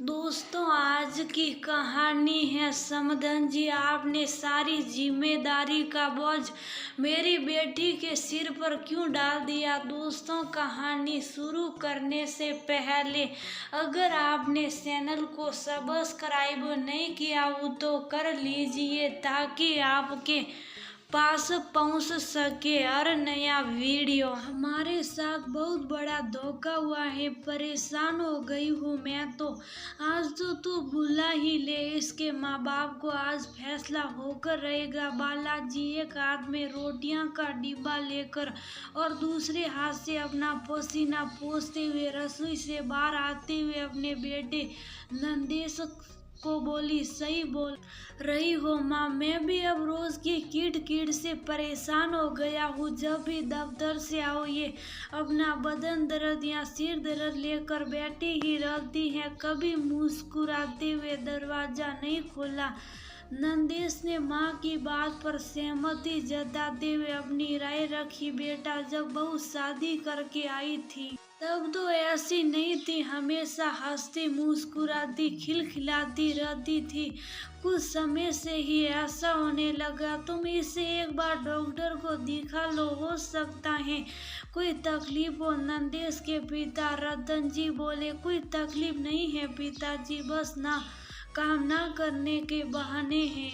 दोस्तों, आज की कहानी है समधन जी। आपने सारी जिम्मेदारी का बोझ मेरी बेटी के सिर पर क्यों डाल दिया। दोस्तों, कहानी शुरू करने से पहले अगर आपने चैनल को सब्सक्राइब नहीं किया हो तो कर लीजिए ताकि आपके पास पहुंच सके हर नया वीडियो। हमारे साथ बहुत बड़ा धोखा हुआ है, परेशान हो गई हूँ मैं तो। आज तो तू बुला ही ले इसके माँ बाप को, आज फैसला होकर रहेगा। बालाजी एक हाथ में रोटियां का डिब्बा लेकर और दूसरे हाथ से अपना पसीना पोंछते हुए रसोई से बाहर आते हुए अपने बेटे नंदेश को बोली, सही बोल रही हो माँ, मैं भी अब रोज की कीट से परेशान हो गया हूँ। जब भी दफ्तर से आओ ये अपना बदन दर्द या सिर दर्द लेकर बैठी ही रहती है, कभी मुस्कुराते हुए दरवाजा नहीं खोला। नंदेश ने माँ की बात पर सहमति जताते हुए अपनी राय रखी। बेटा, जब बहू शादी करके आई थी तब तो ऐसी नहीं थी, हमेशा हंसती मुस्कुराती खिलखिलाती रहती थी। कुछ समय से ही ऐसा होने लगा। तुम इसे एक बार डॉक्टर को दिखा लो, हो सकता है कोई तकलीफ हो। नंदेश के पिता रतन जी बोले, कोई तकलीफ नहीं है पिताजी, बस काम ना करने के बहाने हैं।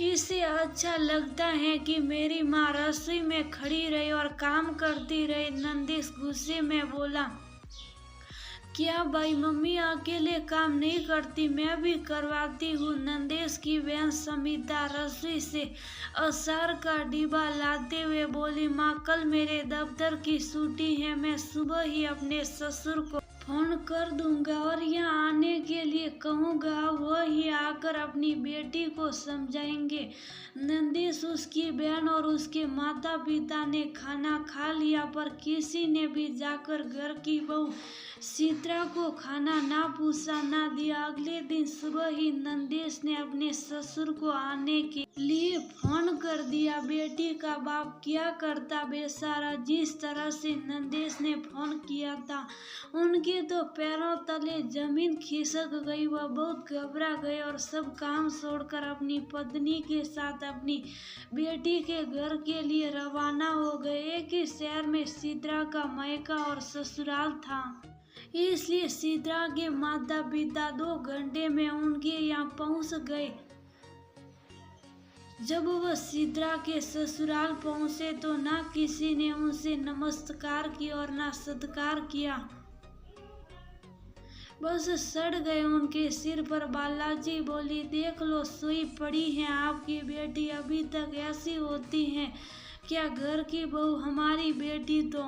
इसे अच्छा लगता है कि मेरी माँ रसोई में खड़ी रहे और काम करती रहे। नंदेश गुस्से में बोला, क्या भाई, मम्मी अकेले काम नहीं करती, मैं भी करवाती हूँ। नंदेश की बहन समिता रसोई से अचार का डिब्बा लाते हुए बोली, माँ कल मेरे दफ्तर की छुट्टी है, मैं सुबह ही अपने ससुर को फोन कर दूंगा और यहाँ आने के लिए कहूँगा, वह ही आकर अपनी बेटी को समझाएंगे। नंदेश, उसकी बहन और उसके माता पिता ने खाना खा लिया, पर किसी ने भी जाकर घर की बहू सीत्रा को खाना ना पूछा ना दिया। अगले दिन सुबह ही नंदेश ने अपने ससुर को आने के लिए फोन कर दिया। बेटी का बाप क्या करता बेचारा, जिस तरह से नंदेश ने फोन किया था उनके तो पैरों तले जमीन खिसक गई। वह बहुत घबरा गए और सब काम छोड़कर अपनी पत्नी के साथ अपनी बेटी के घर के लिए रवाना हो गए। एक ही शहर में सीत्रा का मायका और ससुराल था, इसलिए सीत्रा के माता पिता 2 घंटे में उनके यहाँ पहुँच गए। जब वह सीत्रा के ससुराल पहुँचे तो ना किसी ने उनसे नमस्कार किया और ना सत्कार किया, बस सड़ गए उनके सिर पर। बालाजी बोली, देख लो, सोई पड़ी है आपकी बेटी, अभी तक ऐसी होती है क्या। घर की बहू हमारी बेटी तो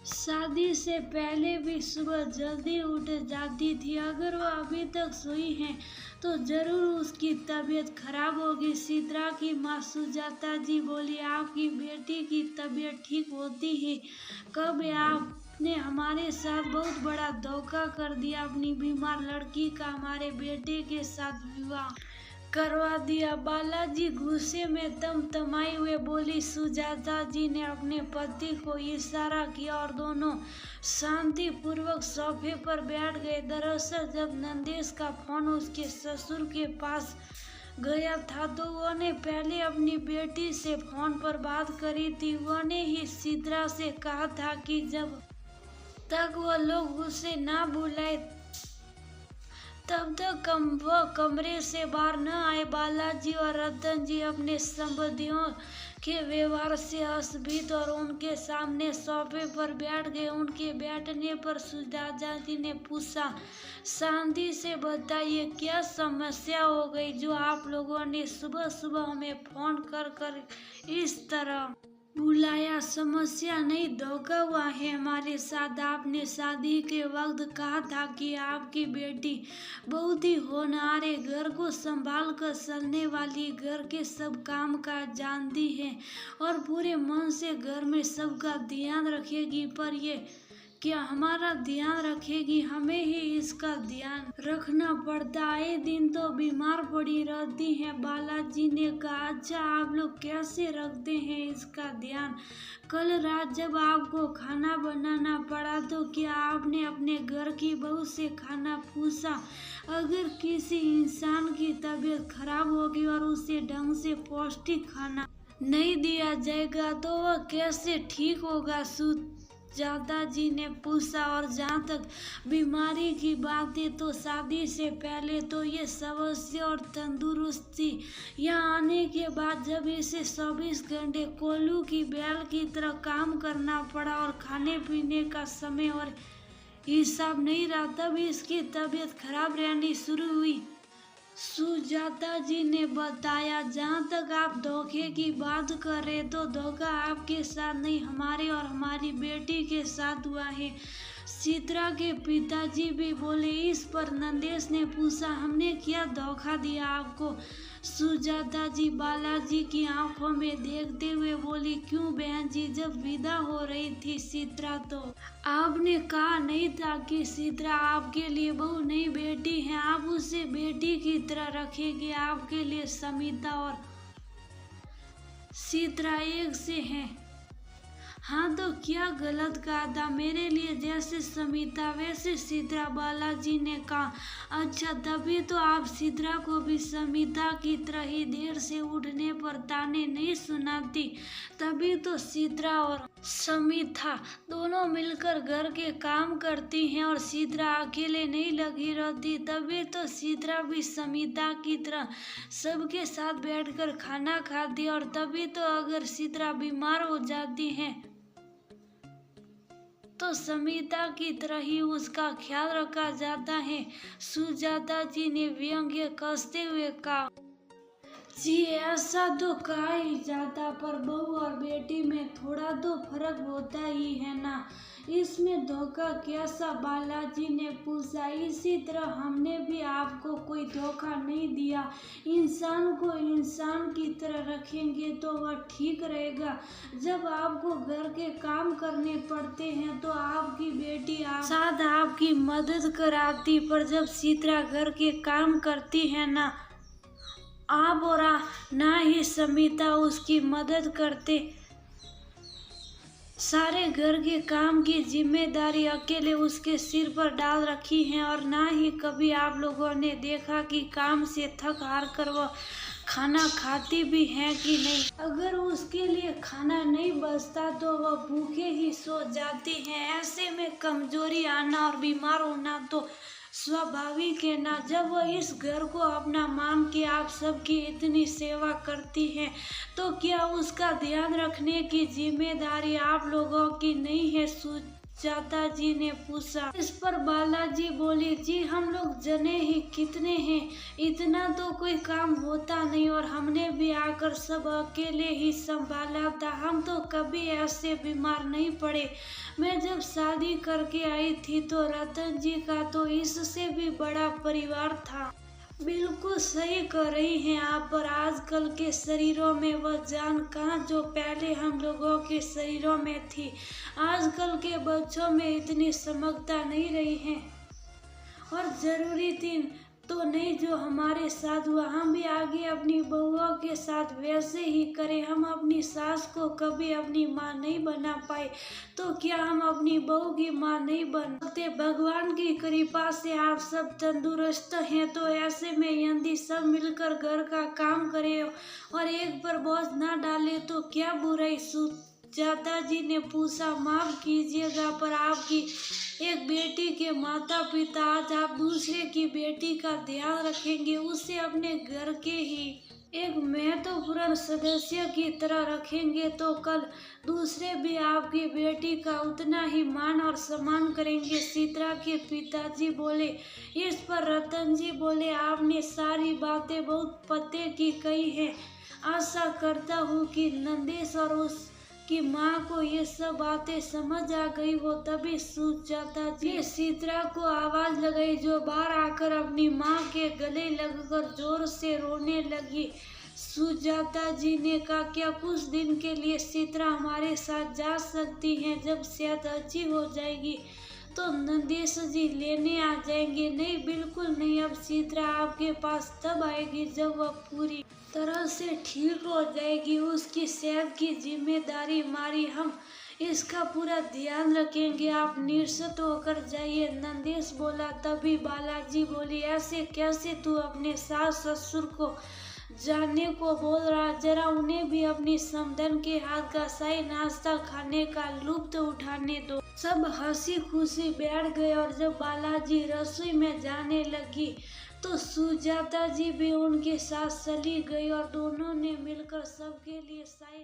शादी से पहले भी सुबह जल्दी उठ जाती थी, अगर वो अभी तक सोई है तो जरूर उसकी तबीयत खराब होगी। सीत्रा की माँ सुजाता जी बोली, आपकी बेटी की तबीयत ठीक होती है कब। आपने हमारे साथ बहुत बड़ा धोखा कर दिया, अपनी बीमार लड़की का हमारे बेटे के साथ विवाह करवा दिया। बालाजी गुस्से में तमतमाए हुए बोली। सुजाता जी ने अपने पति को इशारा किया और दोनों शांति पूर्वक सोफे पर बैठ गए। दरअसल जब नंदेश का फोन उसके ससुर के पास गया था तो उन्होंने पहले अपनी बेटी से फोन पर बात करी थी। उन्होंने ही सीत्रा से कहा था कि जब तक वह लोग उसे ना बुलाए तब तक वह कमरे से बाहर न आए। बालाजी और रतन जी अपने संबंधियों के व्यवहार से असभ्य और उनके सामने सोफे पर बैठ गए। उनके बैठने पर सुजाता जी ने पूछा, शांति से बताइए क्या समस्या हो गई जो आप लोगों ने सुबह सुबह हमें फोन कर इस तरह बुलाया। समस्या नहीं, धोखा हुआ है हमारे साथ। आपने शादी के वक्त कहा था कि आपकी बेटी बहुत ही होनहार है, घर को संभाल कर चलने वाली, घर के सब काम काज जानती है और पूरे मन से घर में सबका ध्यान रखेगी, पर ये क्या हमारा ध्यान रखेगी? हमें ही इसका ध्यान रखना पड़ता। आए दिन तो बीमार पड़ी रहती है। बालाजी ने कहा, अच्छा आप लोग कैसे रखते हैं इसका ध्यान? कल रात जब आपको खाना बनाना पड़ा तो क्या आपने अपने घर की बहू से खाना पूछा? अगर किसी इंसान की तबीयत खराब होगी और उसे ढंग से पौष्टिक खाना नहीं दिया जाएगा तो वह कैसे ठीक होगा? सुजाता जी ने पूछा। और जहाँ तक बीमारी की बात है तो शादी से पहले तो ये स्वास्थ्य और तंदुरुस्ती, यहाँ आने के बाद जब इसे 24 घंटे कोल्हू की बैल की तरह काम करना पड़ा और खाने पीने का समय और हिसाब नहीं रहा, तब इसकी तबीयत खराब रहनी शुरू हुई। सुजाता जी ने बताया। जहाँ तक आप धोखे की बात कर रहे तो धोखा आपके साथ नहीं, हमारे और हमारी बेटी के साथ हुआ है। चित्रा के पिताजी भी बोले। इस पर नंदेश ने पूछा, हमने क्या धोखा दिया आपको? सुजाता जी बालाजी की आंखों में देखते हुए बोली, क्यों बहन जी, जब विदा हो रही थी चित्रा तो आपने कहा नहीं था कि चित्रा आपके लिए बहू नहीं बेटी है, आप उसे बेटी की तरह रखेंगे। आपके लिए समिता और चित्रा एक से हैं। हाँ तो क्या गलत कहा था? मेरे लिए जैसे समिता वैसे चित्रा, बालाजी ने कहा। अच्छा तभी तो आप चित्रा को भी समिता की तरह ही देर से उठने पर ताने नहीं सुनाती। तभी तो चित्रा और समिता दोनों मिलकर घर के काम करती हैं और चित्रा अकेले नहीं लगी रहती। तभी तो चित्रा भी समिता की तरह सबके साथ बैठकर खाना खाती। और तभी तो अगर चित्रा बीमार हो जाती है तो समिता की तरह ही उसका ख्याल रखा जाता है। सुजाता जी ने व्यंग्य कसते हुए कहा, जी ऐसा तो कहा ही जाता, पर बहू और बेटी में थोड़ा तो फर्क होता ही है ना, इसमें धोखा कैसा? बालाजी ने पूछा। इसी तरह हमने भी आपको कोई धोखा नहीं दिया। इंसान को इंसान की तरह रखेंगे तो वह ठीक रहेगा। जब आपको घर के काम करने पड़ते हैं तो आपकी बेटी साथ आपकी मदद कराती, पर जब चित्रा घर के काम करती है ना आप और ना ही समिता उसकी मदद करते, सारे घर के काम की जिम्मेदारी अकेले उसके सिर पर डाल रखी है। और ना ही कभी आप लोगों ने देखा कि काम से थक हार कर वह खाना खाती भी है कि नहीं। अगर उसके लिए खाना नहीं बचता तो वह भूखे ही सो जाती है। ऐसे में कमजोरी आना और बीमार होना तो स्वाभाविक है ना। जब वह इस घर को अपना मान के आप सबकी इतनी सेवा करती है तो क्या उसका ध्यान रखने की जिम्मेदारी आप लोगों की नहीं है? सुजाता जी ने पूछा। इस पर बालाजी बोली, जी हम लोग जने ही कितने हैं, इतना तो कोई काम होता नहीं और हमने भी आकर सब अकेले ही संभाला था। हम तो कभी ऐसे बीमार नहीं पड़े। मैं जब शादी करके आई थी तो रतन जी का तो इससे भी बड़ा परिवार था। बिल्कुल सही कह रही हैं आप, पर आजकल के शरीरों में वह जान कहाँ जो पहले हम लोगों के शरीरों में थी। आजकल के बच्चों में इतनी समझता नहीं रही है और जरूरी थी तो नहीं जो हमारे साथ हुआ। हम भी आगे अपनी बहुओं के साथ वैसे ही करें। हम अपनी सास को कभी अपनी माँ नहीं बना पाए तो क्या हम अपनी बहू की माँ नहीं बन सकते? भगवान की कृपा से आप सब तंदुरुस्त हैं तो ऐसे में यदि सब मिलकर घर का काम करें और एक पर बोझ ना डाले तो क्या बुराई? सुजाता जी ने पूछा। माफ कीजिएगा, पर आपकी एक बेटी के माता पिता आज आप दूसरे की बेटी का ध्यान रखेंगे, उसे अपने घर के ही एक महत्वपूर्ण सदस्य की तरह रखेंगे तो कल दूसरे भी आपकी बेटी का उतना ही मान और सम्मान करेंगे। चित्रा के पिताजी बोले। इस पर रतन जी बोले, आपने सारी बातें बहुत पते की कही है। आशा करता हूँ कि नंदेश और उसकी माँ को ये सब बातें समझ आ गई हो। तभी सुजाता जी चित्रा को आवाज लगाई जो बाहर आकर अपनी माँ के गले लगकर जोर से रोने लगी। सुजाता जी ने कहा, क्या कुछ दिन के लिए चित्रा हमारे साथ जा सकती हैं? जब सेहत अच्छी हो जाएगी तो नंदेश जी लेने आ जाएंगे। नहीं, बिल्कुल नहीं, अब चित्रा आपके पास तब आएगी जब वह पूरी तरह से ठीक हो जाएगी। उसकी सेहत की जिम्मेदारी हमारी, हम इसका पूरा ध्यान रखेंगे। आप निश्चिंत होकर जाइए। नंदेश बोला। तभी बालाजी बोली, ऐसे कैसे तू अपने सास ससुर को जाने को बोल रहा? जरा उन्हें भी अपनी समधन के हाथ का शाही नाश्ता खाने का लुत्फ उठाने दो। सब हंसी खुशी बैठ गए और जब बालाजी रसोई में जाने लगी तो सुजाता जी भी उनके साथ चली गई और दोनों ने मिलकर सबके लिए शाही